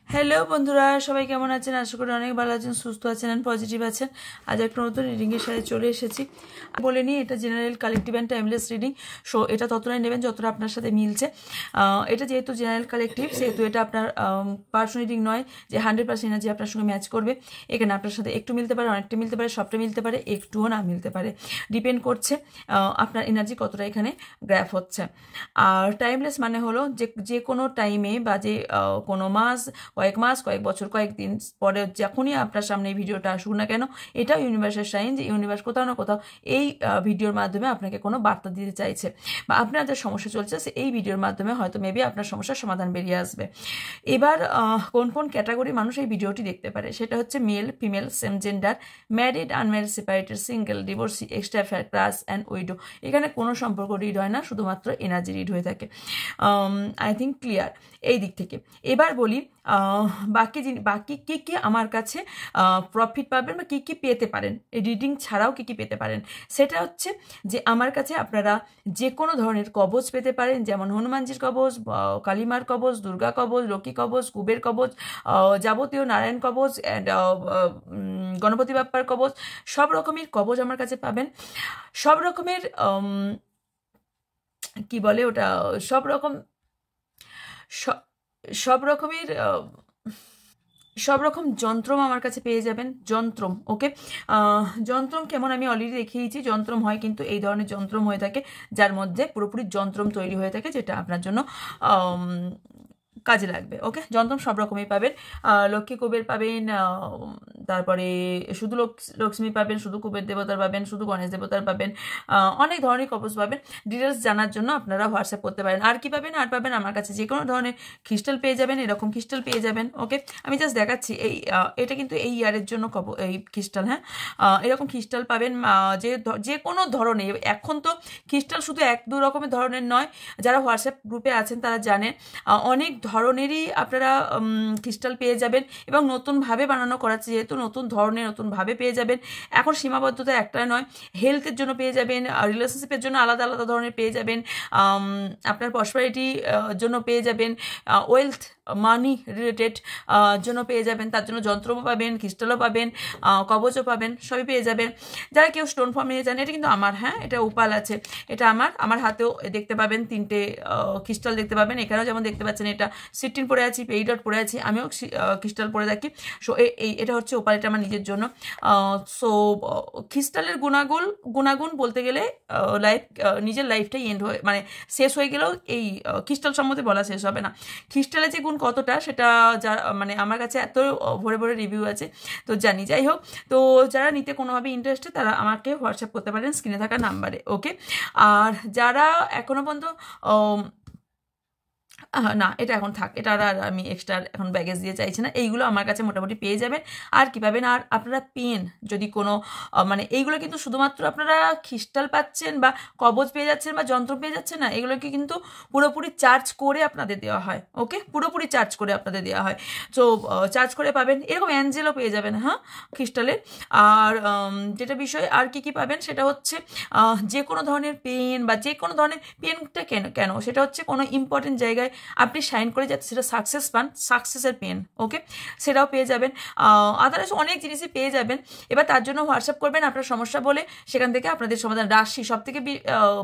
Hello বন্ধুরা, সবাই কেমন আছেন? আশা করি অনেক ভালো আছেন, সুস্থ আছেন এন্ড পজিটিভ আছেন। আজ একটা নতুন রিডিংয়ের সাথে চলে এসেছি। বলে নিই, এটা general, collective and timeless reading. So এটা ততটাই নেবেন যতটা আপনার সাথে মিলছে। এটা যেহেতু জেনারেল কালেকটিভ, সেহেতু এটা আপনার পার্সোনাল রিডিং নয় যে 100% এনার্জি আপনার সঙ্গে ম্যাচ করবে। এখানে আপনার সাথে একটু মিলতে পারে, অনেকটা মিলতে পারে, সবটা মিলতে পারে, একটুও না মিলতে পারে। ডিপেন্ড করছে আপনার এনার্জি কতটা এখানে গ্র্যাপ হচ্ছে। আর টাইমলেস মানে হলো যে কোনো টাইমে বা যে কোনো কয়েক মাস, কয়েক বছর, কয়েকদিন পরে যখনই আপনার সামনে এই ভিডিওটা আসুক না কেন, এটাও ইউনিভার্সের সাইন যে ইউনিভার্স কোথাও না কোথাও এই ভিডিওর মাধ্যমে আপনাকে কোনো বার্তা দিতে চাইছে, বা আপনার যে সমস্যা চলছে এই ভিডিওর মাধ্যমে হয়তো মেবি আপনার সমস্যার সমাধান বেরিয়ে আসবে। এবার কোন কোন ক্যাটাগরি মানুষ এই ভিডিওটি দেখতে পারে সেটা হচ্ছে male, female, same gender, married, unmarried, separated, single, divorcee, extra affair, class and widow. এখানে কোনো সম্পর্ক রিড হয় না, শুধুমাত্র এনার্জি রিড হয়ে থাকে। আই থিঙ্ক ক্লিয়ার এই দিক থেকে। এবার বলি বাকি কি কি আমার কাছে প্রফিট পাবেন বা কি কি পেতে পারেন, এই রিডিং ছাড়াও কি কি পেতে পারেন। সেটা হচ্ছে যে আমার কাছে আপনারা যে কোনো ধরনের কবচ পেতে পারেন, যেমন হনুমানজির কবচ, কালীমার কবচ, দুর্গা কবচ, লক্ষ্মী কবচ, কুবের কবচ, যাবতীয় নারায়ণ কবচ অ্যান্ড গণপতি বাপ্পার কবচ। সব রকমের কবচ আমার কাছে পাবেন। সব রকমের কি বলে ওটা, সব রকম সব রকমের সব রকম যন্ত্রম আমার কাছে পেয়ে যাবেন। যন্ত্রম, ওকে। যন্ত্রম কেমন আমি অলরেডি দেখিয়েছি। যন্ত্রম হয় কিন্তু এই ধরনের যন্ত্রম হয়ে থাকে যার মধ্যে পুরোপুরি যন্ত্রম তৈরি হয়ে থাকে, যেটা আপনার জন্য কাজে লাগবে। ওকে, যন্ত্রম সব রকমই পাবেন। লক্ষ্মী কুবের পাবেন, তারপরে শুধু লক্ষ্মী পাবেন, শুধু কুবের দেবতার পাবেন, শুধু গণেশ দেবতার পাবেন, অনেক ধরনের কবচ পাবেন। ডিটেলস জানার জন্য আপনারা হোয়াটসঅ্যাপ করতে পারেন। আর কি পাবেন? আর পাবেন আমার কাছে যে কোনো ধরনের ক্রিস্টাল পেয়ে যাবেন, এরকম ক্রিস্টাল পেয়ে যাবেন। ওকে, আমি জাস্ট দেখাচ্ছি এটা কিন্তু এই ইয়ারের জন্য এই ক্রিস্টাল, হ্যাঁ, এরকম ক্রিস্টাল পাবেন যে কোনো ধরনের। এখন তো ক্রিস্টাল শুধু এক দু রকমের ধরনের নয়, যারা হোয়াটসঅ্যাপ গ্রুপে আছেন তারা জানেন অনেক ধরনেরই আপনারা ক্রিস্টাল পেয়ে যাবেন, এবং নতুনভাবে বানানো করাচ্ছে যেহেতু নতুন ধরনের নতুনভাবে পেয়ে যাবেন। এখন সীমাবদ্ধতা একটা নয়, হেলথের জন্য পেয়ে যাবেন, রিলেশনশিপের জন্য আলাদা আলাদা ধরনের পেয়ে যাবেন, আপনার প্রসপারিটি জন্য পেয়ে যাবেন, ওয়েলথ মানি রিলেটেড জন্য পেয়ে যাবেন। তার জন্য যন্ত্রও পাবেন, ক্রিস্টালও পাবেন, কবচও পাবেন, সবই পেয়ে যাবেন। যারা কেউ স্টোন ফর্ম নিয়ে যান, এটা কিন্তু আমার, হ্যাঁ, এটা উপাল আছে, এটা আমার হাতেও দেখতে পাবেন 3টে ক্রিস্টাল দেখতে পাবেন। এখানেও যেমন দেখতে পাচ্ছেন এটা সিটিন পরে আছি, পেরিডট পরে আছি, আমিও ক্রিস্টাল পরে থাকি। সো এটা হচ্ছে ওপাল, এটা আমার নিজের জন্য। সো ক্রিস্টালের গুণাগুণ বলতে গেলে নিজের লাইফটাই এন্ড হয়ে মানে শেষ হয়ে গেলেও এই ক্রিস্টাল সম্বন্ধে বলা শেষ হবে না। ক্রিস্টালের যে গুণ কতটা সেটা মানে আমার কাছে এত ভরে ভরে রিভিউ আছে, তো জানি। যাই হোক, তো যারা নিতে কোনোভাবে ইন্টারেস্টেড তারা আমাকে হোয়াটসঅ্যাপ করতে পারেন স্ক্রিনে থাকা নাম্বারে। ওকে, আর যারা এখনো পর্যন্ত না, এটা এখন থাক, এটা আর আমি এক্সট্রা এখন ব্যাগেজ দিয়ে চাইছি না। এইগুলো আমার কাছে মোটামুটি পেয়ে যাবেন। আর কি পাবেন? আর আপনারা পেন, যদি কোনো মানে এইগুলো কিন্তু শুধুমাত্র আপনারা ক্রিস্টাল পাচ্ছেন বা কবচ পেয়ে যাচ্ছেন বা যন্ত্র পেয়ে যাচ্ছেন না, এগুলোকে কিন্তু পুরোপুরি চার্জ করে আপনাদের দেওয়া হয়। ওকে, পুরোপুরি চার্জ করে আপনাদের দেওয়া হয়। তো চার্জ করে পাবেন। এরকম অ্যাঞ্জেলও পেয়ে যাবেন, হ্যাঁ, ক্রিস্টালের। আর যেটা বিষয় আর কি কি পাবেন সেটা হচ্ছে যে কোনো ধরনের পেন বা যে কোনো ধরনের পেনটা কেন সেটা হচ্ছে কোনো ইম্পর্টেন্ট জায়গায় আপনি সাইন করে যাতে সেটা সাকসেস পান, সাকসেসের পেন। ওকে, সেটাও পেয়ে যাবেন। আদারওয়াইজ অনেক জিনিসই পেয়ে যাবেন। এবার তার জন্য হোয়াটসঅ্যাপ করবেন আপনার সমস্যা বলে, সেখান থেকে আপনাদের সমাধান। রাশি সব থেকে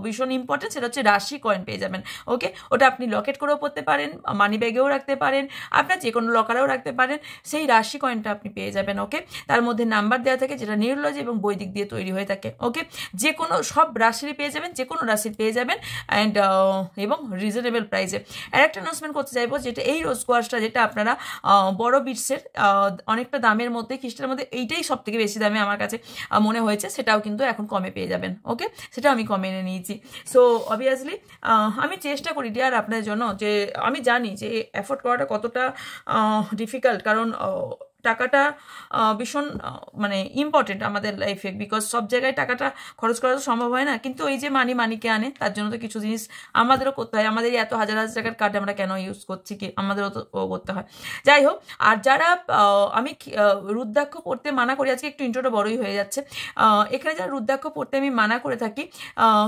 ভীষণ ইম্পর্টেন্ট, সেটা হচ্ছে রাশি কয়েন পেয়ে যাবেন। ওকে, ওটা আপনি লকেট করেও পড়তে পারেন, মানি ব্যাগেও রাখতে পারেন, আপনার যে কোনো লকারেও রাখতে পারেন। সেই রাশি কয়েনটা আপনি পেয়ে যাবেন। ওকে, তার মধ্যে নাম্বার দেওয়া থাকে যেটা নিউরোলজি এবং বৈদিক দিয়ে তৈরি হয়ে থাকে। ওকে, যে কোনো সব রাশিরই পেয়ে যাবেন, যে কোনো রাশির পেয়ে যাবেন, অ্যান্ড এবং রিজনেবল প্রাইসে। আর একটা অ্যানাউন্সমেন্ট করতে চাইবো, যেটা এই রোজ কোয়াশটা যেটা আপনারা বড় বিটসের অনেকটা দামের মধ্যে, ক্রিস্টালের মধ্যে এইটাই সব থেকে বেশি দামে আমার কাছে মনে হয়েছে, সেটাও কিন্তু এখন কমে পেয়ে যাবেন। ওকে, সেটাও আমি কমে এনে নিয়েছি। সো অবভিয়াসলি আমি চেষ্টা করি ডিয়ার আপনাদের জন্য, যে আমি জানি যে অ্যাফোর্ড করাটা কতটা ডিফিকাল্ট, কারণ টাকাটা ভীষণ মানে ইম্পর্টেন্ট আমাদের লাইফে, বিকজ সব জায়গায় টাকাটা খরচ করা তো সম্ভব হয় না, কিন্তু এই যে মানিকে আনে, তার জন্য তো কিছু জিনিস আমাদেরও করতে হয়। আমাদের এত হাজার হাজার টাকার কার্ড আমরা কেন ইউজ করছি, কি আমাদেরও তো করতে হয়। যাই হোক, আর যারা আমি রুদ্রাক্ষ পড়তে মানা করি, আজকে একটু ইন্ট্রোটা বড়ই হয়ে যাচ্ছে, এখানে যারা রুদ্রাক্ষ পড়তে আমি মানা করে থাকি,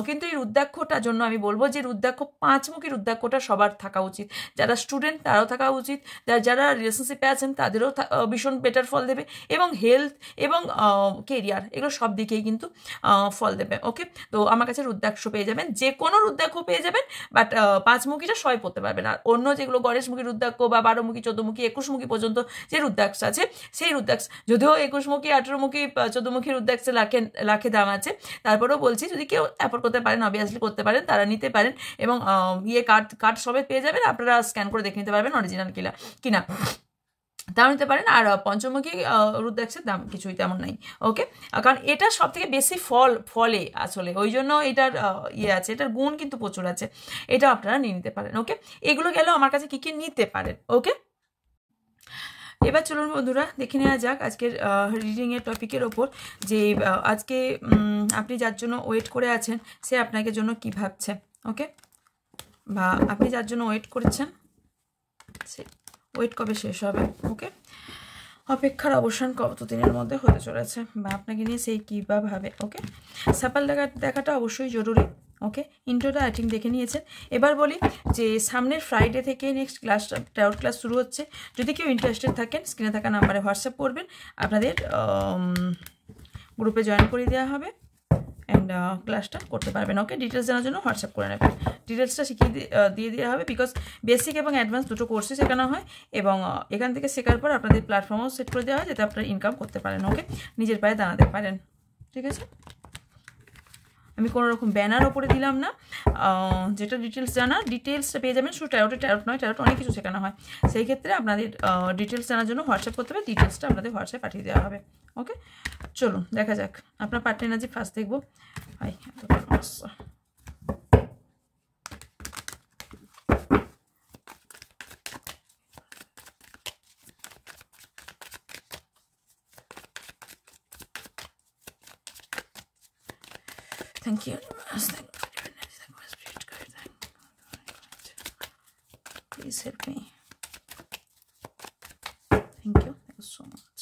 কিন্তু এই রুদ্রাক্ষটার জন্য আমি বলবো যে রুদ্রাক্ষ, 5মুখী রুদ্রাক্ষটা সবার থাকা উচিত। যারা স্টুডেন্ট তারাও থাকা উচিত, যারা রিলেশনশিপে আছেন তাদেরও ভীষণ বেটার ফল দেবে, এবং হেলথ এবং কেরিয়ার এগুলো সব দিকেই কিন্তু ফল দেবে। ওকে, তো আমার কাছে রুদ্রাক্ষ পেয়ে যাবেন, যে কোনো রুদ্রাক্ষ পেয়ে যাবেন, বাট 5মুখীটা সবাই পড়তে পারবেন। আর অন্য যেগুলো গণেশমুখী রুদ্রাক্ষ বা 12মুখী, 14মুখী, 21মুখী পর্যন্ত যে রুদ্রাক্ষ আছে, সেই রুদ্রাক্ষ, যদিও 21মুখী, 18মুখী, 14মুখী রুদ্রাক্ষে লাখে দাম আছে, তারপরেও বলছি যদি কেউ অ্যাফোর্ড করতে পারেন, অবভিয়াসলি করতে পারেন, তারা নিতে পারেন, এবং কার্ড সবে পেয়ে যাবেন, আপনারা স্ক্যান করে দেখে নিতে পারবেন অরিজিনাল কিনা, তাও নিতে পারেন। আর পঞ্চমুখী রুদ্রাক্ষের দাম কিছুই তেমন নাই। ওকে, কারণ এটা সব থেকে বেশি ফলে আসলে, ওই জন্য এটার আছে, এটার গুণ কিন্তু প্রচুর আছে, এটা আপনারা নিয়ে নিতে পারেন। ওকে, এগুলো গেলেও আমার কাছে কী নিতে পারেন। ওকে, এবার চলুন বন্ধুরা দেখে নেওয়া যাক আজকের রিডিংয়ের টপিকের ওপর, যে আজকে আপনি যার জন্য ওয়েট করে আছেন সে আপনাকে জন্য কি ভাবছে। ওকে, বা আপনি যার জন্য ওয়েট করছেন সে ওয়েট কবে শেষ হবে। ওকে, অপেক্ষার অবসান কতদিনের মধ্যে হতে চলেছে, বা আপনাকে নিয়ে সেই কী বা ভাবে। ওকে, সাপাল দেখাটা অবশ্যই জরুরি। ওকে, ইন্ট্রোটা আই থিঙ্ক দেখে নিয়েছেন। এবার বলি যে সামনের ফ্রাইডে থেকে নেক্সট ট্যারোট ক্লাস শুরু হচ্ছে। যদি কেউ ইন্টারেস্টেড থাকেন স্ক্রিনে থাকা নাম্বারে হোয়াটসঅ্যাপ করবেন, আপনাদের গ্রুপে জয়েন করে দেওয়া হবে, অ্যান্ড ক্লাসটা করতে পারবেন। ওকে, ডিটেলস জানার জন্য হোয়াটসঅ্যাপ করে নেবেন, ডিটেলসটা শিখিয়ে দিয়ে দেওয়া হবে, বিকজ বেসিক এবং অ্যাডভান্স দুটো কোর্সই শেখানো হয়, এবং এখান থেকে শেখার পর আপনাদের প্ল্যাটফর্মও সেট করে দেওয়া হয় যাতে আপনারা ইনকাম করতে পারেন। ওকে, নিজের পায়ে দাঁড়াতে পারেন। ঠিক আছে, আমি কোনো রকম ব্যানার ওপরে দিলাম না, যেটা ডিটেলসটা পেয়ে যাবেন। শুধু ট্যারোট নয়, ট্যারোট অনেক কিছু শেখানো হয়, সেই ক্ষেত্রে আপনাদের ডিটেলস জানার জন্য হোয়াটসঅ্যাপ করতে হবে, ডিটেলসটা আপনাদের হোয়াটসঅ্যাপ পাঠিয়ে দেওয়া হবে। ওকে, চলুন দেখা যাক। আপনার পার্ট এনার্জি ফার্স্ট দেখবো। Hi, thank you. Please help me. Thank you so much.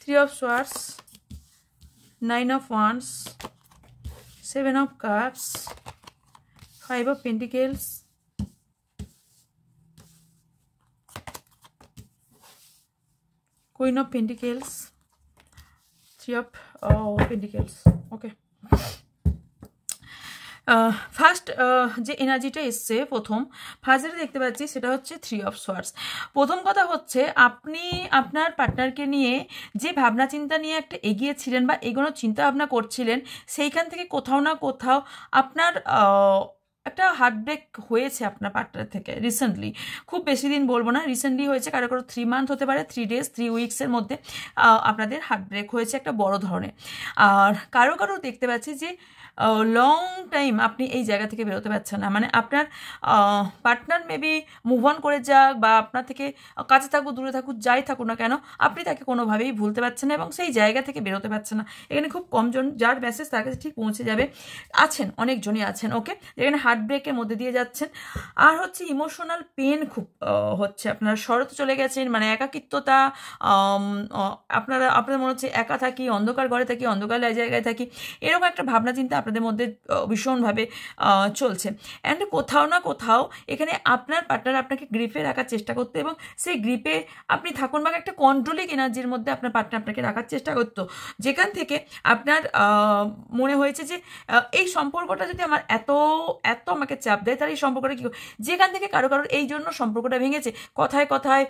3 of Swords, 9 of Wands, 7 of Cups, 5 of Pentacles, Queen of Pentacles, 3 of Pentacles. Okay, first যে এনার্জিটা এসছে ফার্স্ট যেটা দেখতে পাচ্ছি সেটা হচ্ছে 3 অফ সোয়ার্ডস। প্রথম কথা হচ্ছে আপনি আপনার পার্টনারকে নিয়ে যে ভাবনা চিন্তা নিয়ে একটা এগিয়েছিলেন বা এগোনোর চিন্তা ভাবনা করছিলেন, সেইখান থেকে কোথাও না কোথাও আপনার একটা হার্টব্রেক হয়েছে আপনার পার্টনার থেকে রিসেন্টলি। খুব বেশি দিন বলবো না, রিসেন্টলি হয়েছে, কারো 3 মান্থ হতে পারে, 3 ডেজ, 3 উইক্সের মধ্যে আপনাদের হার্টব্রেক হয়েছে একটা বড় ধরনের। আর কারো দেখতে পাচ্ছি যে লং টাইম আপনি এই জায়গা থেকে বেরোতে পারছেন না, মানে আপনার পার্টনার মেবি মুভ অন করে যাক বা আপনার থেকে কাছে থাকুক দূরে থাকুক যাই থাকুক না কেন, আপনি তাকে কোনোভাবেই ভুলতে পারছেন না এবং সেই জায়গা থেকে বেরোতে পারছেন না। এখানে খুব কমজন যার মেসেজ তার কাছে ঠিক পৌঁছে যাবে, আছেন অনেকজনই আছেন। ওকে, যেখানে হার্ট ব্রেকের মধ্যে দিয়ে যাচ্ছেন। আর হচ্ছে ইমোশনাল পেন খুব হচ্ছে, আপনারা শরতে চলে গেছেন, মানে একাকিত্বতা, আপনাদের মনে হচ্ছে একা থাকি, অন্ধকার ঘরে থাকি, অন্ধকার জায়গায় থাকি, এরকম একটা ভাবনা চিন্তা আপনাদের মধ্যে ভীষণভাবে চলছে। অ্যান্ড কোথাও না কোথাও এখানে আপনার পার্টনার আপনাকে গ্রিপে রাখার চেষ্টা করতো এবং সেই গ্রিপে আপনি থাকুন বা একটা কন্ট্রোলিং এনার্জির মধ্যে আপনার পার্টনার আপনাকে রাখার চেষ্টা করতো, যেখান থেকে আপনার মনে হয়েছে যে এই সম্পর্কটা যদি আমার এত আমাকে চাপ দেয় তাহলে এই সম্পর্কটা কী, যেখান থেকে কারোর এই জন্য সম্পর্কটা ভেঙেছে। কথায়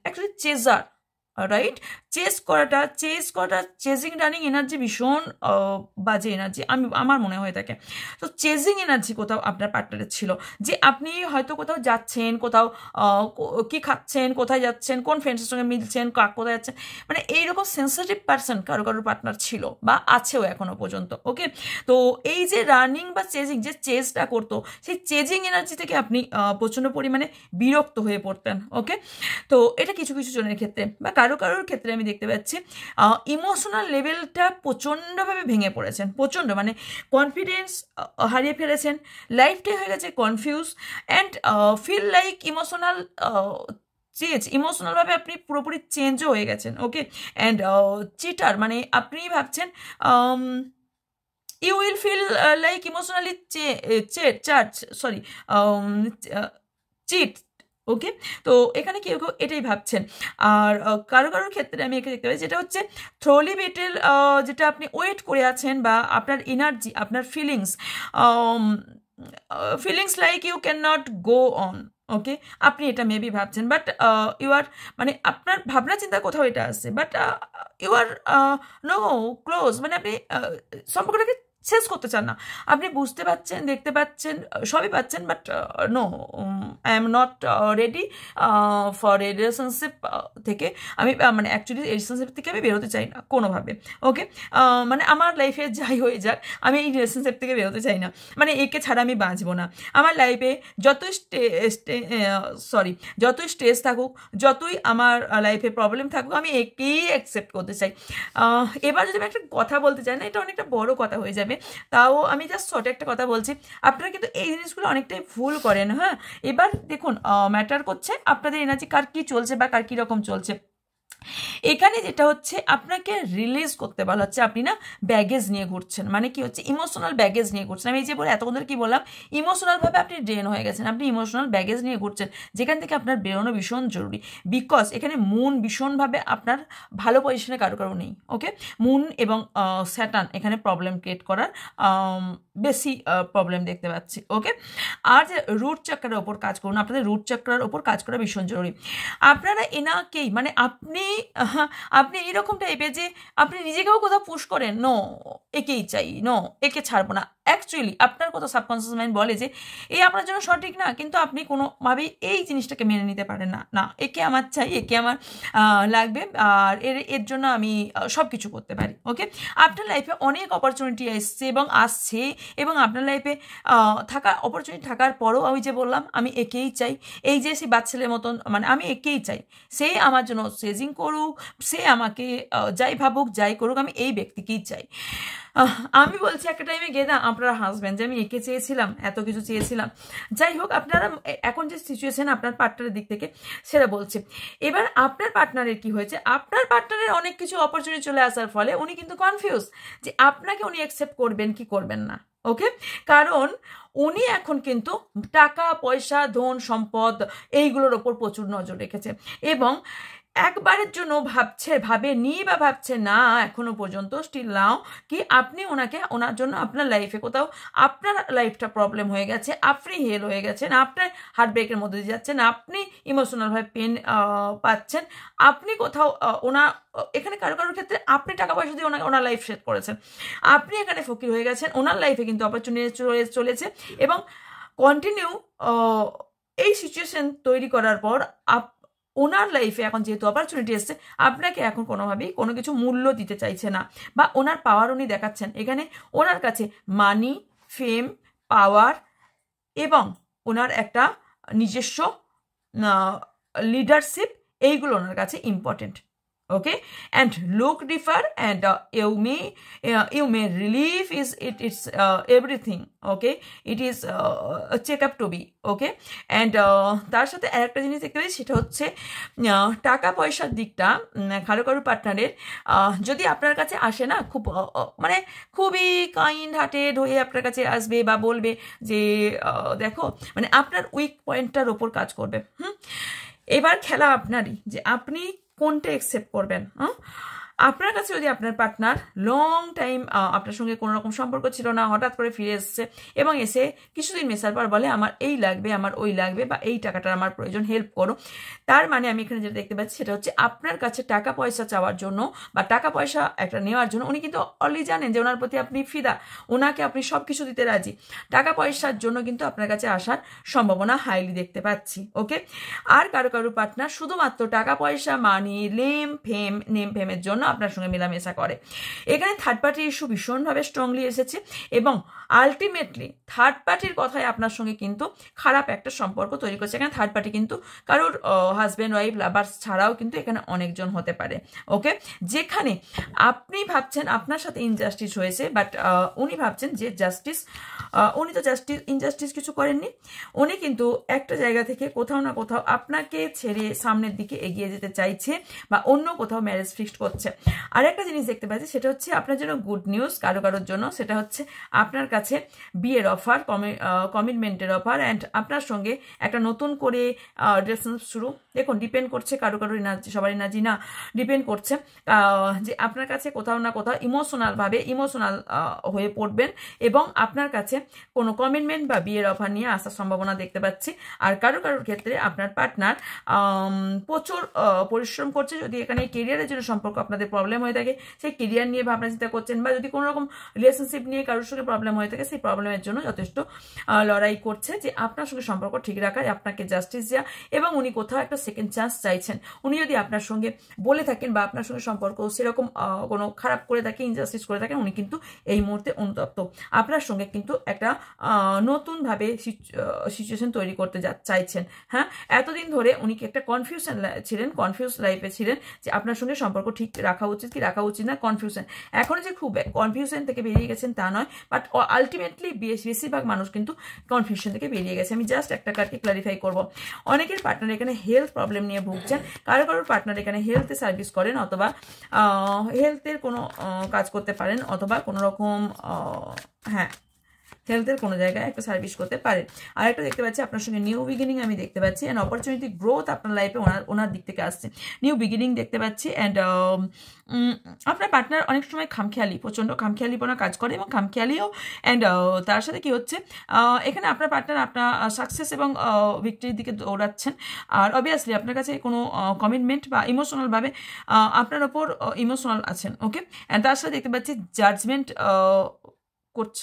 অ্যাকচুয়ালি চেজার রাইট। চেস করাটা চেজিং রানিং এনার্জি ভীষণ বাজে এনার্জি আমার মনে হয়ে থাকে। তো চেজিং এনার্জি কোথাও আপনার পার্টনারের ছিল, যে আপনি হয়তো কোথাও যাচ্ছেন, কোথাও কি খাচ্ছেন, কোথায় যাচ্ছেন, কোন ফ্রেন্ডসের সঙ্গে মিলছেন, কোথায় যাচ্ছেন, মানে এইরকম সেন্সিটিভ পার্সন কারোর পার্টনার ছিল বা আছেও এখনো পর্যন্ত। ওকে, তো এই যে রানিং বা চেজিং, যে চেজটা করতো, সেই চেজিং এনার্জি থেকে আপনি প্রচণ্ড পরিমাণে বিরক্ত হয়ে পড়তেন। ওকে, তো এটা কিছু কিছু জনের ক্ষেত্রে বা কারোর ক্ষেত্রে আমি দেখতে পাচ্ছি ইমোশনাল লেভেলটা প্রচণ্ডভাবে ভেঙে পড়েছেন, প্রচণ্ড, মানে কনফিডেন্স হারিয়ে ফেলেছেন, লাইফটাই হয়ে গেছে কনফিউজ অ্যান্ড ফিল লাইক ইমোশনালভাবে আপনি পুরোপুরি চেঞ্জও হয়ে গেছেন। ওকে, অ্যান্ড চিটার, মানে আপনি ভাবছেন you will feel like emotionally cheat. Okay, তো এখানে কেউ কেউ এটাই ভাবছেন। আর কারোর ক্ষেত্রে আমি একে দেখতে পাই যেটা হচ্ছে থ্রোলি বেটেল, যেটা আপনি ওয়েট করে আছেন, বা আপনার এনার্জি, আপনার feelings like you can not go on. Okay, আপনি এটা মেবি ভাবছেন, বাট ইউ আর, মানে আপনার ভাবনা চিন্তা কোথাও এটা আসছে, but you are no close, মানে আপনি সম্পর্কটাকে শেষ করতে চান না। আপনি বুঝতে পারছেন, দেখতে পাচ্ছেন, সবই পাচ্ছেন, but no, I am not ready for a relationship থেকে আমি, মানে অ্যাকচুয়ালি এই রিলেশনশিপ থেকে আমি বেরোতে চাই না কোনোভাবে। ওকে, মানে আমার লাইফে যাই হয়ে যাক, আমি এই রিলেশনশিপ থেকে বেরোতে চাই না, মানে একে ছাড়া আমি বাঁচবো না। আমার লাইফে যতই স্ট্রেস থাকুক, যতই আমার লাইফে প্রবলেম থাকুক, আমি একেই অ্যাকসেপ্ট করতে চাই। এবার যদি আমি একটা কথা বলতে চাই না, এটা অনেকটা বড় কথা হয়ে যাবে, তাও আমি জাস্ট ছোট একটা কথা বলছি। আপনারা কিন্তু এই জিনিসগুলো অনেকটাই ভুল করেন। হ্যাঁ, এবার দেখুন, ম্যাটার করছে আপনাদের এনার্জি কার কী চলছে বা কার কীরকম চলছে। এখানে যেটা হচ্ছে আপনাকে রিলিজ করতে বলা হচ্ছে, আপনি না ব্যাগেজ নিয়ে ঘুরছেন, মানে কি হচ্ছে ইমোশনাল ব্যাগেজ নিয়ে ঘুরছেন। আমি এই যে বলে এতক্ষণ ধরে কি বললাম, ইমোশনালভাবে আপনি ড্রেন হয়ে গেছেন, আপনি ইমোশনাল ব্যাগেজ নিয়ে ঘুরছেন, যেখান থেকে আপনার বেরোনো ভীষণ জরুরি। বিকজ এখানে মুন ভীষণভাবে আপনার ভালো পজিশনে কারো নেই। ওকে, মুন এবং স্যাটার্ন এখানে প্রবলেম ক্রিয়েট করার বেশি প্রবলেম দেখতে পাচ্ছি। ওকে, আর যে রুট চাকরার ওপর কাজ করুন, আপনাদের রুট চাকরার ওপর কাজ করা ভীষণ জরুরি। আপনারা এনাকেই, মানে আপনি এইরকম টাইপের যে আপনি নিজেকেও কোথাও পুশ করেন, নো একেই চাই, নো একে ছাড়বো না। অ্যাকচুয়ালি আপনার কোথাও সাবকনসিয়াস মাইন্ড বলে যে এই আপনার জন্য সঠিক না, কিন্তু আপনি কোনোভাবেই এই জিনিসটাকে মেনে নিতে পারেন না, না একে আমার চাই, একে আমার লাগবে, আর এর জন্য আমি সব কিছু করতে পারি। ওকে, আপনার লাইফে অনেক অপরচুনিটি এসছে এবং আসছে, এবং আপনার লাইফে থাকা অপরচুনিটি থাকার পরেও আমি যে বললাম আমি একেই চাই, এই যে সেই বাচ্চাদের মতন, মানে আমি একেই চাই, সে আমার জন্য সেজিং করুক, সে আমাকে যাই ভাবুক যাই করুক, আমি এই ব্যক্তিকেই চাই। আমি বলছি একটা টাইমে গিয়ে না আপনারা হাসবেন যে আমি একে চেয়েছিলাম, এত কিছু চেয়েছিলাম। যাই হোক, আপনারা এখন যে সিচুয়েশন আপনার পার্টনারের দিক থেকে সেটা বলছে। এবার আপনার পার্টনারের কি হয়েছে, আপনার পার্টনারের অনেক কিছু অপরচুনিটি চলে আসার ফলে উনি কিন্তু কনফিউজ যে আপনাকে উনি অ্যাকসেপ্ট করবেন কি করবেন না। ওকে, কারণ উনি এখন কিন্তু টাকা পয়সা ধন সম্পদ এইগুলোর ওপর প্রচুর নজর রেখেছে, এবং একবারের জন্য ভাবেনি বা ভাবছে না এখনো পর্যন্ত, স্টিল নাও, কি আপনি ওনার জন্য আপনার লাইফে কোথাও আপনার লাইফটা প্রবলেম হয়ে গেছে, আপনি হেল হয়ে গেছেন, আপনার হার্ট ব্রেকের মধ্যে দিয়ে যাচ্ছেন, আপনি ইমোশনালভাবে পেন পাচ্ছেন, আপনি কোথাও এখানে কারোর ক্ষেত্রে আপনি টাকা পয়সা দিয়ে ওনার লাইফ সেট করেছেন, আপনি এখানে ফকির হয়ে গেছেন, ওনার লাইফে কিন্তু অপরচুনিটি চলেছে, এবং কন্টিনিউ এই সিচুয়েশন তৈরি করার পর ওনার লাইফে এখন যেহেতু অপরচুনিটি এসছে, আপনাকে এখন কোনোভাবেই কোনো কিছু মূল্য দিতে চাইছে না, বা ওনার পাওয়ার উনি দেখাচ্ছেন। এখানে ওনার কাছে মানি, ফেম, পাওয়ার এবং ওনার একটা নিজস্ব লিডারশিপ, এইগুলো ওনার কাছে important. Okay, and look differ, and you may relieve it's everything. Okay, it is a check up to be. Okay, and তার সাথে আরেকটা জিনিস দেখতে পাই, সেটা হচ্ছে টাকা পয়সার দিকটা কারো পার্টনারের যদি আপনার কাছে আসে না, মানে খুবই কাইন্ড হার্টেড হয়ে আপনার কাছে আসবে বা বলবে যে দেখো, মানে আপনার উইক পয়েন্টটার ওপর কাজ করবে। এবার খেলা আপনারই, যে আপনি কোনটা অ্যাকসেপ্ট করবেন। আপনার কাছে যদি আপনার পার্টনার লং টাইম আপনার সঙ্গে কোনো রকম সম্পর্ক ছিল না, হঠাৎ করে ফিরে এসছে এবং এসে কিছুদিন মেশার পর বলে আমার এই লাগবে, আমার ওই লাগবে, বা এই টাকাটার আমার প্রয়োজন, হেল্প করো, তার মানে আমি এখানে যেটা দেখতে পাচ্ছি সেটা হচ্ছে আপনার কাছে টাকা পয়সা চাওয়ার জন্য বা টাকা পয়সা একটা নেওয়ার জন্য উনি কিন্তু অলরেডি জানেন যে ওনার প্রতি আপনি ফিদা, ওনাকে আপনি সব কিছু দিতে রাজি। টাকা পয়সার জন্য কিন্তু আপনার কাছে আসার সম্ভাবনা হাইলি দেখতে পাচ্ছি। ওকে, আর কারো কারো পার্টনার শুধুমাত্র টাকা পয়সা, মানি, নেম ফেমের জন্য আপনার সঙ্গে মেলামেশা করে। এখানে থার্ড পার্টি ইস্যু ভীষণভাবে স্ট্রংলি এসেছে এবং আলটিমেটলি থার্ড পার্টির কথায় আপনার সঙ্গে কিন্তু খারাপ একটা সম্পর্ক তৈরি করছে। এখানে থার্ড পার্টি কিন্তু কারোর হাজব্যান্ড, ওয়াইফ, লাভার ছাড়াও কিন্তু এখানে অনেকজন হতে পারে। ওকে, যেখানে আপনি ভাবছেন আপনার সাথে ইনজাস্টিস হয়েছে, বাট উনি ভাবছেন যে জাস্টিস, উনি তো ইনজাস্টিস কিছু করেননি, উনি কিন্তু একটা জায়গা থেকে কোথাও না কোথাও আপনাকে ছেড়ে সামনের দিকে এগিয়ে যেতে চাইছে বা অন্য কোথাও ম্যারেজ ফিক্সড করছে। আর একটা জিনিস দেখতে পাচ্ছি সেটা হচ্ছে আপনার জন্য গুড নিউজ, কারোর জন্য সেটা হচ্ছে আপনার কাছে বিয়ের অফার, কমিটমেন্টের অফার, অ্যান্ড আপনার সঙ্গে একটা নতুন করে রিলেশনশিপ শুরু। দেখুন, ডিপেন্ড করছে কারো এনার্জি, সবার এনার্জি না, ডিপেন্ড করছে যে আপনার কাছে কোথাও না কোথাও ইমোশনাল হয়ে পড়বেন এবং আপনার কাছে কোনো কমিটমেন্ট বা বিয়ের অফার নিয়ে আসার সম্ভাবনা দেখতে পাচ্ছি। আর কারোর ক্ষেত্রে আপনার পার্টনার প্রচুর পরিশ্রম করছে। যদি এখানে কেরিয়ারের জন্য সম্পর্ক আপনাদের প্রবলেম হয়ে থাকে, সেই কেরিয়ার নিয়ে ভাবনা চিন্তা করছেন, বা যদি কোনো রকম রিলেশনশিপ নিয়ে কারোর সঙ্গে প্রবলেম হয়ে থাকে, সেই প্রবলেমের জন্য যথেষ্ট লড়াই করছে যে আপনার সঙ্গে সম্পর্ক ঠিক রাখা, আপনাকে জাস্টিস দেওয়া, এবং উনি কোথাও একটা সেকেন্ড চান্স চাইছেন। উনি যদি আপনার সঙ্গে বলে থাকেন বা আপনার সঙ্গে সম্পর্ক সেরকম কোনো খারাপ করে থাকে, ইনজাস্টিস করে থাকেন, উনি কিন্তু এই মুহূর্তে অনুতপ্ত। আপনার সঙ্গে কিন্তু একটা নতুনভাবে সিচুয়েশন তৈরি করতে চাইছেন। হ্যাঁ, এতদিন ধরে উনি কি একটা কনফিউজ লাইফে ছিলেন যে আপনার সঙ্গে সম্পর্ক ঠিক রাখা উচিত কি রাখা উচিত না, কনফিউশন। এখন যে খুব কনফিউশন থেকে বেরিয়ে গেছেন তা নয়, বাট আলটিমেটলি বেশিরভাগ মানুষ কিন্তু কনফিউশন থেকে বেরিয়ে গেছে। আমি জাস্ট একটা কার্ডকে ক্লারিফাই করব। অনেকের পার্টনার এখানে হেলথ প্রবলেম নিয়ে ভুগছেন, কারোর পার্টনার এখানে হেলথে সার্ভিস করেন অথবা হেলথের কোনো কাজ করতে পারেন, অথবা কোনো রকম হ্যাঁ হেলথের কোনো জায়গায় একটা সার্ভিস করতে পারে। আর একটা দেখতে পাচ্ছি আপনার সঙ্গে নিউ বিগিনিং আমি দেখতে পাচ্ছি, অ্যান্ড অপরচুনিটি গ্রোথ আপনার লাইফে ওনার দিক থেকে আসছে, নিউ বিগিনিং দেখতে পাচ্ছি। অ্যান্ড আপনার পার্টনার অনেক সময় প্রচণ্ড খামখেয়ালিপনা কাজ করে এবং খামখেয়ালিও। অ্যান্ড তার সাথে কি হচ্ছে, এখানে আপনার পার্টনার আপনার সাকসেস এবং ভিক্টরির দিকে দৌড়াচ্ছেন। আর অবভিয়াসলি আপনার কাছে কোনো কমিটমেন্ট বা ইমোশনালভাবে আপনার ওপর ইমোশনাল আছেন। ওকে, অ্যান্ড তার সাথে দেখতে পাচ্ছি জাজমেন্ট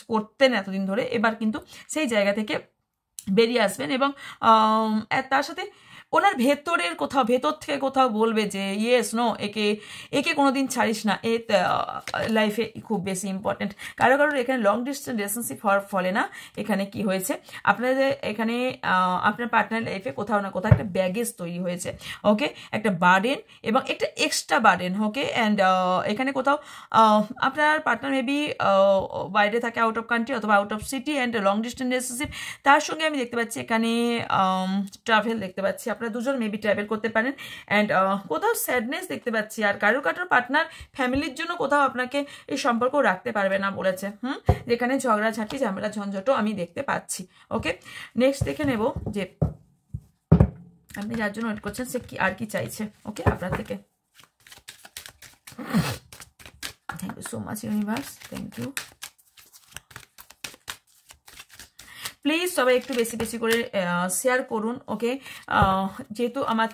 করতেন এতদিন ধরে, এবার কিন্তু সেই জায়গা থেকে বেরিয়ে আসবেন এবং তার সাথে ওনার ভেতর থেকে কোথাও বলবে যে ইয়েস নো, একে কোনোদিন ছাড়িস না, এ লাইফে খুব বেশি ইম্পর্টেন্ট। কারোর এখানে লং ডিস্টেন্স রিলেশনশিপ হওয়ার ফলে না, এখানে কি হয়েছে, আপনাদের এখানে আপনার পার্টনার লাইফে কোথাও না কোথাও একটা ব্যাগেজ তৈরি হয়েছে। ওকে, একটা বার্ডেন এবং একটা এক্সট্রা বার্ডেন। ওকে, অ্যান্ড এখানে কোথাও আপনার পার্টনার মেবি বাইরে থাকে, আউট অফ কান্ট্রি অথবা out of city, and long distance relationship. তার সঙ্গে আমি দেখতে পাচ্ছি এখানে ট্রাভেল দেখতে পাচ্ছি, আপনারা দুজন মেবি ট্রাভেল করতে পারেন। অ্যান্ড কোথাও স্যাডনেস দেখতে পাচ্ছি। আর কারোর পার্টনার ফ্যামিলির জন্য কোথাও আপনাকে এই সম্পর্ক রাখতে পারবে না বলেছে। যেখানে ঝগড়াঝাঁটি, ঝামেলা, ঝঞ্ঝটও আমি দেখতে পাচ্ছি। ওকে, নেক্সট দেখে নেব যে আপনি যার জন্য ওয়েট করছেন সে কি আর কি চাইছে। ওকে, আপনার থেকে। Thank you so much universe, thank you. Please সবাই একটু বেশি করে শেয়ার করুন। ওকে, যেহেতু আমার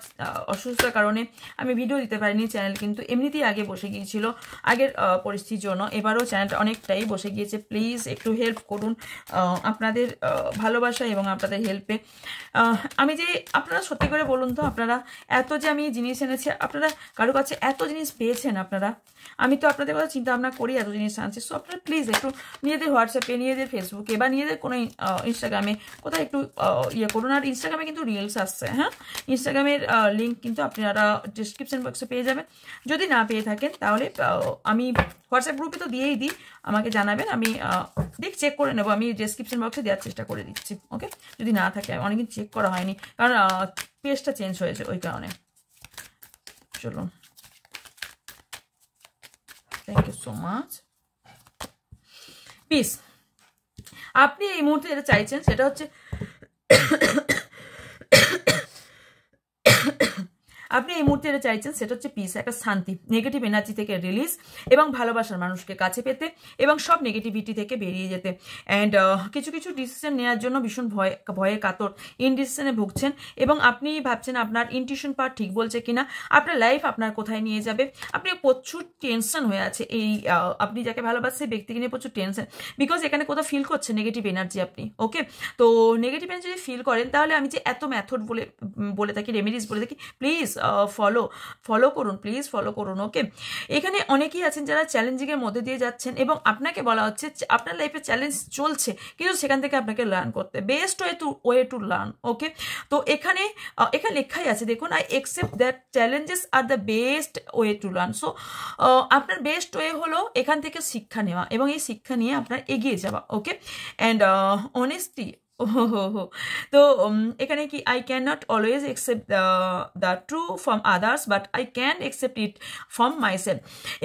অসুস্থতার কারণে আমি ভিডিও দিতে পারিনি, চ্যানেল কিন্তু এমনিতেই আগে বসে গিয়েছিল আগের পরিস্থিতির জন্য, এবারও চ্যানেলটা অনেকটাই বসে গিয়েছে। প্লিজ একটু হেল্প করুন আপনাদের ভালোবাসা এবং আপনাদের হেল্পে। আমি যে আপনারা সত্যি করে বলুন তো, আপনারা এত যে আমি জিনিস এনেছি, আপনারা কারো কাছে এত জিনিস পেয়েছেন আপনারা, আমি তো আপনাদের কথা চিন্তা ভাবনা করি এত জিনিস আনছি। সো আপনারা প্লিজ একটু নিজেদের হোয়াটসঅ্যাপে, নিজেদের ফেসবুকে বা নিজেদের কোনো ইনস্টাগ্রামে কোথাও একটু ইয়ে করুন। আর ইনস্টাগ্রামে কিন্তু রিলস আসছে, হ্যাঁ, ইনস্টাগ্রামের লিঙ্ক কিন্তু আপনারা ডিসক্রিপশন বক্সে পেয়ে যাবেন। যদি না পেয়ে থাকেন তাহলে আমি হোয়াটসঅ্যাপ গ্রুপে তো দিয়েই দিই, আমাকে জানাবেন, আমি চেক করে নেবো, আমি ডিসক্রিপশন বক্সে দেওয়ার চেষ্টা করে দিচ্ছি। ওকে, যদি না থাকে, অনেকদিন চেক করা হয়নি কারণ পেজটা চেঞ্জ হয়েছে ওই কারণে। চলুন, thank you so much. Peace, আপনি এই মুহূর্তে যেটা চাইছেন সেটা হচ্ছে আপনি এই মুহূর্তে এটা চাইছেন সেটা হচ্ছে পিস, একটা শান্তি, নেগেটিভ এনার্জি থেকে রিলিজ এবং ভালোবাসার মানুষকে কাছে পেতে এবং সব নেগেটিভিটি থেকে বেরিয়ে যেতে। অ্যান্ড কিছু কিছু ডিসিশন নেওয়ার জন্য ভীষণ ভয়ে কাতর, ইনডিসিশনে ভুগছেন এবং আপনি ভাবছেন আপনার ইনটিউশন পাওয়ার ঠিক বলছে কিনা, আপনার লাইফ আপনার কোথায় নিয়ে যাবে। আপনি প্রচুর টেনশন হয়ে আছে এই আপনি যাকে ভালোবাসছে ব্যক্তিকে নিয়ে প্রচুর টেনশন, বিকজ এখানে কোথাও ফিল করছে নেগেটিভ এনার্জি আপনি। ওকে, তো নেগেটিভ এনার্জি যদি ফিল করেন তাহলে আমি যে এত মেথড বলে থাকি, রেমেডিস বলে থাকি, প্লিজ ফলো করুন, প্লিজ ফলো করুন। ওকে, এখানে অনেকেই আছেন যারা চ্যালেঞ্জিংয়ের মধ্যে দিয়ে যাচ্ছেন এবং আপনাকে বলা হচ্ছে আপনার লাইফে চ্যালেঞ্জ চলছে কিন্তু সেখান থেকে আপনাকে লার্ন করতে, বেস্ট ওয়ে টু লার্ন। ওকে, তো এখানে লেখাই আছে, দেখুন, I accept that challenges are the best way to learn. So আপনার বেস্ট ওয়ে হলো এখান থেকে শিক্ষা নেওয়া এবং এই শিক্ষা নিয়ে আপনার এগিয়ে যাওয়া। ওকে, অ্যান্ড অনেস্টি, তো এখানে কি, I can not always accept the true from others but I can accept it from myself.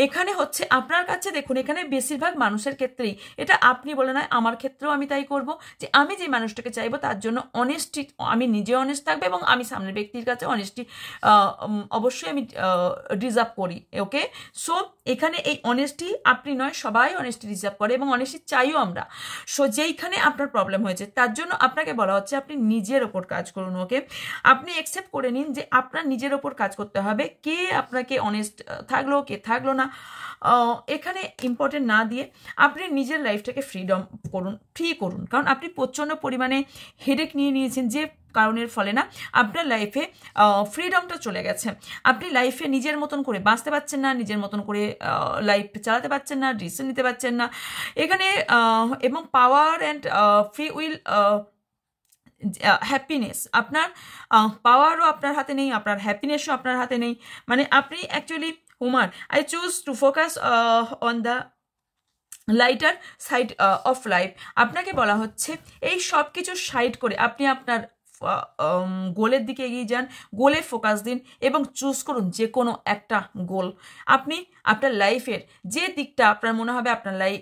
এখানে হচ্ছে আপনার কাছে, দেখুন, এখানে বেশিরভাগ মানুষের ক্ষেত্রেই এটা আপনি বলে নয়, আমার ক্ষেত্রেও আমি তাই করব যে আমি যে মানুষটাকে চাইবো তার জন্য অনেস্টি, আমি নিজে অনেস্ট থাকবো এবং আমি সামনের ব্যক্তির কাছে অনেস্টি অবশ্যই আমি ডিজার্ভ করি। ওকে, সো এখানে এই অনেস্টি আপনি নয়, সবাই অনেস্টি ডিজার্ভ করে এবং অনেস্টি চাইও আমরা। সো যেইখানে আপনার প্রবলেম হয়েছে তার জন্য আপনাকে বলা হচ্ছে আপনি নিজের ওপর কাজ করুন। ওকে, আপনি অ্যাকসেপ্ট করে নিন যে আপনার নিজের ওপর কাজ করতে হবে, কে আপনাকে অনেস্ট থাকলো কে থাকলো না এখানে ইম্পর্টেন্ট না দিয়ে আপনি নিজের লাইফটাকে ফ্রি করুন, কারণ আপনি প্রচণ্ড পরিমাণে হেডেক নিয়ে নিয়েছেন যে কারণের ফলে না আপনার লাইফে ফ্রিডমটা চলে গেছে। আপনি লাইফে নিজের মতন করে বাঁচতে পারছেন না, নিজের মতন করে লাইফ চালাতে পারছেন না, ডিসিশন নিতে পারছেন না এখানে, এবং power and free will happiness, আপনার পাওয়ারও আপনার হাতে নেই, আপনার হ্যাপিনেসও আপনার হাতে নেই। মানে আপনি actually homer, I choose to focus on the lighter side of life. আপনাকে বলা হচ্ছে এই সব কিছু সাইড করে আপনি আপনার গোলের দিকে এগিয়ে যান, গোলে ফোকাস দিন এবং চুজ করুন যে কোনো একটা গোল। আপনি আপনার লাইফের যে দিকটা আপনার মনে হবে আপনার লাইফ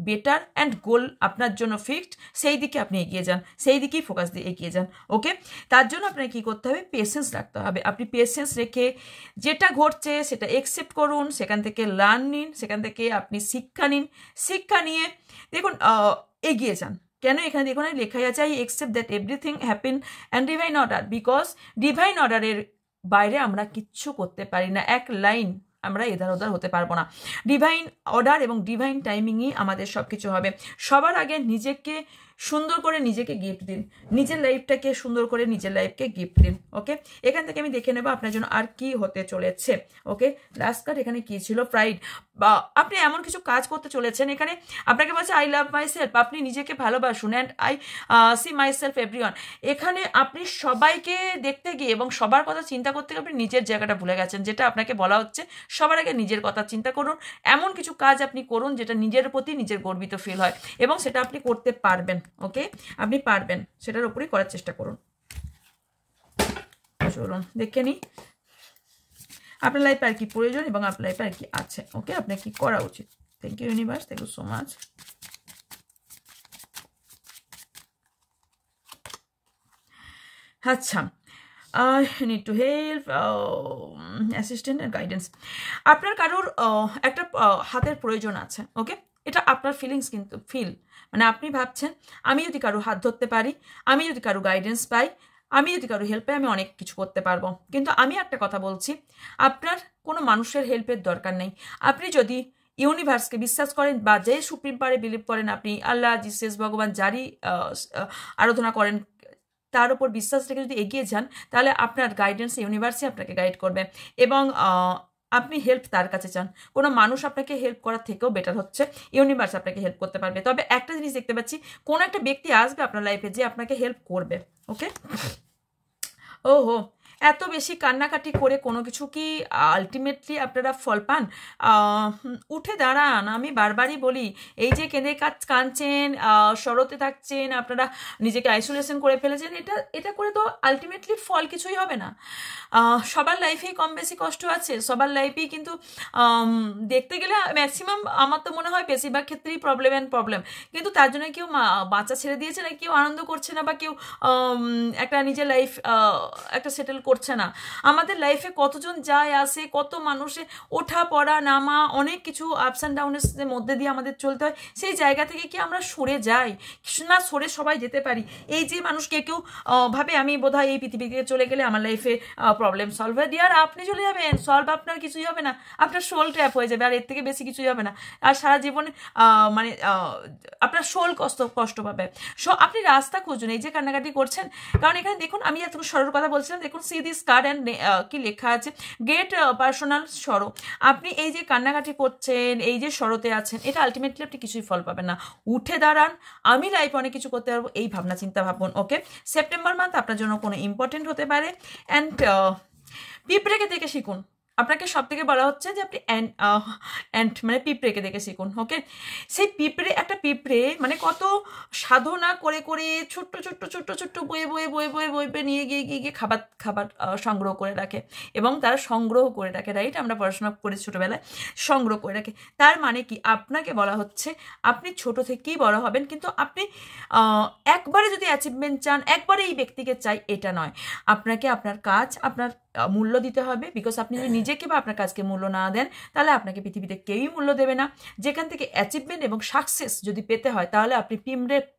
বেটার অ্যান্ড গোল আপনার জন্য ফিক্সড, সেই দিকে আপনি এগিয়ে যান, সেই দিকেই ফোকাস দিয়ে এগিয়ে যান। ওকে, তার জন্য আপনাকে কী করতে হবে, পেশেন্স রাখতে হবে। আপনি পেশেন্স রেখে যেটা ঘটছে সেটা একসেপ্ট করুন, সেখান থেকে লার্ন নিন, সেখান থেকে আপনি শিক্ষা নিন, শিক্ষা নিয়ে দেখুন এগিয়ে যান। কেন এখানে দেখুন লেখাই আছে, I accept that everything happen and divine order, because divine অর্ডারের বাইরে আমরা কিচ্ছু করতে পারি না, এক লাইন আমরা এধার ওধার হতে পারবো না। ডিভাইন অর্ডার এবং ডিভাইন টাইমিংই আমাদের সব কিছু হবে। সবার আগে নিজেকে সুন্দর করে নিজেকে গিফট দিন, নিজের লাইফটাকে সুন্দর করে নিজের লাইফকে গিফট দিন। ওকে, এখান থেকে আমি দেখে নেবো আপনার জন্য আর কি হতে চলেছে। ওকে, লাস্ট কার্ড এখানে কি ছিল, প্রাইড, বা আপনি এমন কিছু কাজ করতে চলেছেন, এখানে আপনাকে বলছে আই লাভ মাই সেলফ, আপনি নিজেকে ভালোবাসুন, and I see myself everyone. এখানে আপনি সবাইকে দেখতে গিয়ে এবং সবার কথা চিন্তা করতে গিয়ে আপনি নিজের জায়গাটা ভুলে গেছেন, যেটা আপনাকে বলা হচ্ছে সবার আগে নিজের কথা চিন্তা করুন। এমন কিছু কাজ আপনি করুন যেটা নিজের প্রতি নিজের গর্বিত ফিল হয় এবং সেটা আপনি করতে পারবেন। ওকে, আপনি পারবেন, সেটার উপরেই করার চেষ্টা করুন। চলুন দেখে নিই আপনার লাইফে আর কি প্রয়োজন এবং আপনার লাইফে আর কি আছে। ওকে, আপনার কি করা উচিত। Thank you universe, thank you so much. আচ্ছা, need to help, assistant and guidance. আপনার কারোর একটা হাতের প্রয়োজন আছে। ওকে, এটা আপনার ফিলিংস, কিন্তু মানে আপনি ভাবছেন আমি যদি কারো হাত ধরতে পারি, আমি যদি কারো গাইডেন্স পাই, আমি যদি কারো হেল্প পাই, আমি অনেক কিছু করতে পারবো। কিন্তু আমি একটা কথা বলছি, আপনার কোনো মানুষের হেল্পের দরকার নেই। আপনি যদি ইউনিভার্সকে বিশ্বাস করেন বা যে সুপ্রিম পাওয়ারে বিলিভ করেন, আপনি আল্লাহ, জিসাস, ভগবান যারই আরাধনা করেন তার উপর বিশ্বাস রেখে যদি এগিয়ে যান, তাহলে আপনার গাইডেন্স ইউনিভার্সই আপনাকে গাইড করবে এবং আপনি হেল্প তার কাছে চান। কোনো মানুষ আপনাকে হেল্প করার থেকেও বেটার হচ্ছে ইউনিভার্স আপনাকে হেল্প করতে পারবে। তবে একটা জিনিস দেখতে পাচ্ছি, কোনো একটা ব্যক্তি আসবে আপনার লাইফে যে আপনাকে হেল্প করবে। ওকে, ওহো, এত বেশি কান্নাকাটি করে কোনো কিছু কি আলটিমেটলি আপনারা ফল পান? উঠে দাঁড়ান। আমি বারবারই বলি, এই যে কেঁদে কাঁদছেন, শরতে থাকছেন, আপনারা নিজেকে আইসোলেশন করে ফেলেছেন, এটা করে তো আলটিমেটলি ফল কিছুই হবে না। সবার লাইফেই কম বেশি কষ্ট আছে, সবার লাইফেই কিন্তু দেখতে গেলে ম্যাক্সিমাম আমার তো মনে হয় বেশিরভাগ ক্ষেত্রেই প্রবলেম, কিন্তু তার জন্য কেউ বাচ্চা ছেড়ে দিয়েছে না, কেউ আনন্দ করছে না, বা কেউ একটা নিজের লাইফ একটা সেটেল করছে না। আমাদের লাইফে কতজন যায় আসে, কত মানুষের ওঠা পড়া নামা, অনেক কিছু আপস অ্যান্ড ডাউনের মধ্যে দিয়ে আমাদের চলতে হয়। সেই জায়গা থেকে কি আমরা সরে যাই না? সরে সবাই যেতে পারি। এই যে মানুষকে কেউ ভাবে আমি বোধহয় এই পৃথিবী থেকে চলে গেলে আমার লাইফে প্রবলেম সলভ হয়ে দিয়ে, আর আপনি চলে যাবেন, সলভ আপনার কিছুই হবে না, আপনার সোল ট্র্যাপ হয়ে যাবে, আর এর থেকে বেশি কিছুই হবে না। আর সারা জীবনে মানে আপনার সোল কষ্ট পাবে। সো আপনি রাস্তা খুঁজুন, এই যে কান্নাকাটি করছেন। কারণ এখানে দেখুন, আমি এত সরোর কথা বলছিলাম, দেখুন সি দিস কার্ড অ্যান্ড কি লেখা আছে, গেট পার্সোনাল সরো। আপনি এই যে কান্নাকাটি করছেন, এই যে সরোতে আছেন, এটা আলটিমেটলি আপনি কিছুই ফল পাবেন না। উঠে দাঁড়ান, আমি লাইফে অনেক কিছু করতে পারবো, এই ভাবনা চিন্তা ভাবুন। ওকে, সেপ্টেম্বর মান্থ আপনার জন্য কোনো ইম্পর্টেন্ট হতে পারে। অ্যান্ড পিঁপড়েকে দেখে শিখুন। আপনাকে সব থেকে বলা হচ্ছে যে আপনি মানে পিঁপড়েকে দেখে শিখুন। ওকে, সেই পিঁপড়ে, একটা পিঁপড়ে মানে কত সাধনা করে করে ছোট্ট ছোট্ট ছোট্ট ছোট্ট বয়ে বয়ে বয়ে বয়ে বয়ে বয়ে নিয়ে গিয়ে গিয়ে গিয়ে খাবার সংগ্রহ করে রাখে, এবং তারা সংগ্রহ করে রাখে, রাইট? আমরা পড়াশোনা করেছি ছোটোবেলায়, সংগ্রহ করে রাখে। তার মানে কি, আপনাকে বলা হচ্ছে আপনি ছোট থেকেই বড় হবেন, কিন্তু আপনি একবারে যদি অ্যাচিভমেন্ট চান, একবারে এই ব্যক্তিকে চাই, এটা নয়। আপনাকে আপনার কাজ, আপনার মূল্য দিতে হবে। বিকজ আপনি যদি নিজেকে বা আপনার কাজকে মূল্য না দেন, তাহলে আপনাকে পৃথিবীতে কেউই মূল্য দেবে না। যেখান থেকে অ্যাচিভমেন্ট এবং সাকসেস যদি পেতে হয়, তাহলে আপনি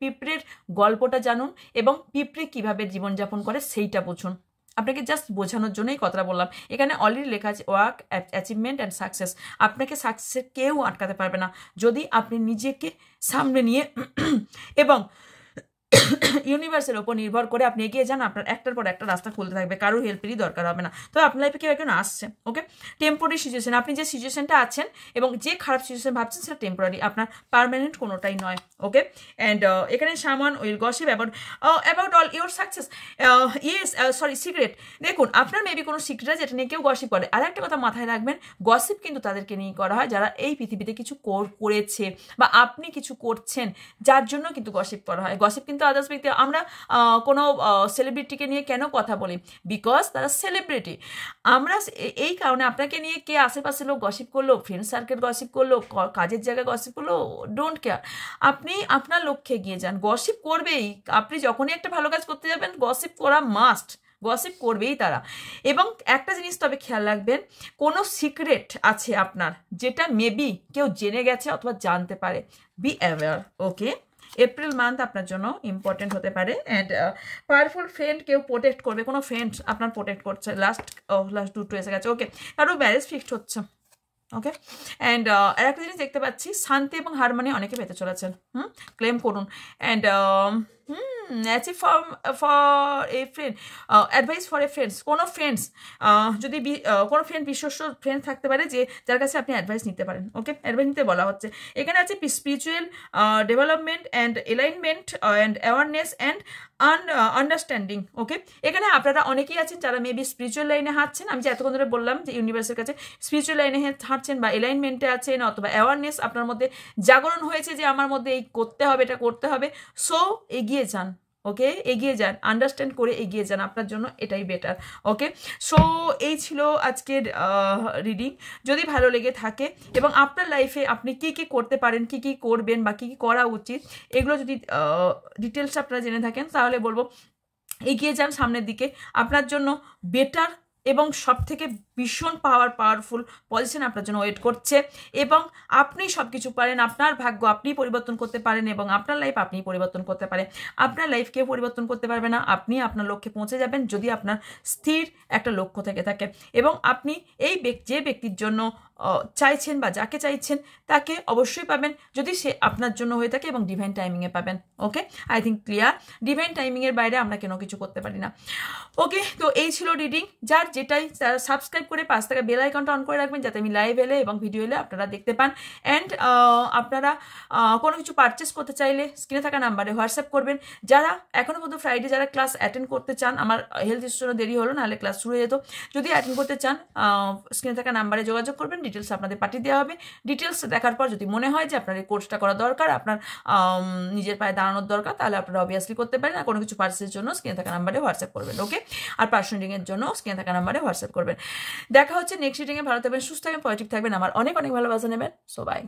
পিঁপড়ের গল্পটা জানুন, এবং পিঁপড়ে কীভাবে জীবনযাপন করে সেইটা বুঝুন। আপনাকে জাস্ট বোঝানোর জন্যই কথাটা বললাম। এখানে অলরেডি লেখা আছে ওয়ার্ক, অ্যাচিভমেন্ট অ্যান্ড সাকসেস। আপনাকে সাকসেসে কেউ আটকাতে পারবে না, যদি আপনি নিজেকে সামনে নিয়ে এবং ইউনিভার্সের ওপর নির্ভর করে আপনি এগিয়ে যান। আপনার একটার পর একটা রাস্তা খুলতে থাকবে, কারোর হেল্পেরই দরকার হবে না। তো আপনার লাইফে কেউ একজন আসছে, ওকে, টেম্পোরারি সিচুয়েশন। আপনি যে সিচুয়েশনটা আছেন এবং যে খারাপ সিচুয়েশন ভাবছেন, সেটা টেম্পোরারি, আপনার পার্মানেন্ট কোনোটাই নয়। ওকে, অ্যান্ড এখানে সামান will gossip about all your success. Secret. দেখুন, আপনার মেবি কোনো সিক্রেট আছে যেটা নিয়ে কেউ গসিপ করে। আর একটা কথা মাথায় রাখবেন, গসিপ কিন্তু তাদেরকে নিয়ে করা হয় যারা এই পৃথিবীতে কিছু করেছে, বা আপনি কিছু করছেন যার জন্য কিন্তু গসিপ করা হয়। গসিপ কিন্তু আদার্স ব্যক্তি, আমরা কোনো সেলিব্রিটিকে নিয়ে কেন কথা বলি? বিকজ তারা সেলিব্রিটি। আমরা এই কারণে, আপনাকে নিয়ে কে আশেপাশে লোক গসিপ করলো, ফ্রেন্ড সার্কেল গসিপ করলো, কাজের জায়গায় গসিপ করলো, ডোন্ট কেয়ার। আপনি আপনার লক্ষ্যে গিয়ে যান। গসিপ করবেই, আপনি যখনই একটা ভালো কাজ করতে যাবেন, গসিপ করা মাস্ট, গসিপ করবেই তারা। এবং একটা জিনিস তবে খেয়াল রাখবেন, কোনো সিক্রেট আছে আপনার যেটা মেবি কেউ জেনে গেছে অথবা জানতে পারে, be aware. Okay, April month আপনার জন্য ইম্পর্টেন্ট হতে পারে। অ্যান্ড পাওয়ারফুল ফ্রেন্ড কেউ প্রোটেক্ট করবে, কোনো ফ্রেন্ড আপনার প্রোটেক্ট করছে। লাস্ট 2 এসে গেছে। ওকে, কারো ম্যারেজ ফিক্সড হচ্ছে। ওকে, অ্যান্ড আর একটা জিনিস দেখতে পাচ্ছি, শান্তি এবং হারমোনি অনেকে পেতে চলেছেন। ক্লেম করুন। And achieve for a friend, advice for a friends. কোনো ফ্রেন্ডস যদি কোনো ফ্রেন্ড, বিশ্বস্ত ফ্রেন্ড থাকতে পারে যে যার কাছে আপনি অ্যাডভাইস নিতে পারেন। ওকে, অ্যাডভাইস নিতে বলা হচ্ছে। এখানে আছে spiritual development and alignment and awareness and understanding. Okay, এখানে আপনারা অনেকেই আছেন যারা মেবি স্পিরিচুয়াল লাইনে হাঁটছেন। আমি যে এতক্ষণ ধরে বললাম যে ইউনিভার্সের কাছে স্পিরিচুয়াল লাইনে হাঁটছেন, বা এলাইনমেন্টে আছেন, অথবা অ্যাওয়ারনেস আপনার মধ্যে জাগরণ হয়েছে যে আমার মধ্যে এই করতে হবে, এটা করতে হবে। সো এগিয়ে যান। ওকে, এগিয়ে যান, আন্ডারস্ট্যান্ড করে এগিয়ে যান, আপনার জন্য এটাই বেটার। ওকে, সো এই ছিল আজকের রিডিং। যদি ভালো লেগে থাকে এবং আপনার লাইফে আপনি কি কি করতে পারেন, কি কি করবেন, বা কি কি করা উচিত, এগুলো যদি ডিটেলস আপনারা জেনে থাকেন, তাহলে বলবো এগিয়ে যান সামনের দিকে। আপনার জন্য বেটার এবং সব থেকে ভীষণ পাওয়ারফুল পজিশন আপনার জন্য ওয়েট করছে, এবং আপনি সব কিছু পারেন। আপনার ভাগ্য আপনি পরিবর্তন করতে পারেন, এবং আপনার লাইফ আপনি পরিবর্তন করতে পারেন। আপনার লাইফ কেউ পরিবর্তন করতে পারবে না। আপনি আপনার লক্ষ্যে পৌঁছে যাবেন যদি আপনার স্থির একটা লক্ষ্য থেকে থাকে, এবং আপনি যে ব্যক্তির জন্য চাইছেন বা যাকে চাইছেন তাকে অবশ্যই পাবেন, যদি সে আপনার জন্য হয়ে থাকে, এবং ডিভাইন টাইমিংয়ে পাবেন। ওকে, আই থিঙ্ক ক্লিয়ার। ডিভাইন টাইমিংয়ের বাইরে আমরা কেন কিছু করতে পারি না। ওকে, তো এই ছিল রিডিং। যার যেটাই, তারা সাবস্ক্রাইব করে পাশ থেকে বেল আইকনটা অন করে রাখবেন, যাতে আমি লাইভ এলে এবং ভিডিও এলে আপনারা দেখতে পান। অ্যান্ড আপনারা কোনো কিছু পারচেস করতে চাইলে স্ক্রিনে থাকা নাম্বারে হোয়াটসঅ্যাপ করবেন। যারা এখনও পর্যন্ত ফ্রাইডে যারা ক্লাস অ্যাটেন্ড করতে চান, আমার হেলথ ইস্যুর জন্য দেরি হলো, নাহলে ক্লাস শুরু হয়ে যেত। যদি অ্যাটেন্ড করতে চান, স্ক্রিনে থাকা নাম্বারে যোগাযোগ করবেন, ডিটেলস আপনাদের পাঠিয়ে দেওয়া হবে। ডিটেলস দেখার পর যদি মনে হয় যে আপনার এই কোর্সটা করা দরকার, আপনার নিজের পায়ে দাঁড়ানোর দরকার, তাহলে আপনারা অবভিয়াসলি করতে পারেন। আর কোনো কিছু পার্সেসের জন্য স্ক্রিনে থাকা নাম্বারে হোয়াটসঅ্যাপ করবেন। ওকে, আর পার্সোনাল রিডিংয়ের জন্য স্ক্রিনে থাকা নাম্বারে হোয়াটসঅ্যাপ করবেন। দেখা হচ্ছে নেক্সট রিডিংয়ে। ভালো থাকবেন, সুস্থ থাকবেন, পজিটিভ থাকবেন। আমার অনেক অনেক ভালোবাসা নেবেন। So by.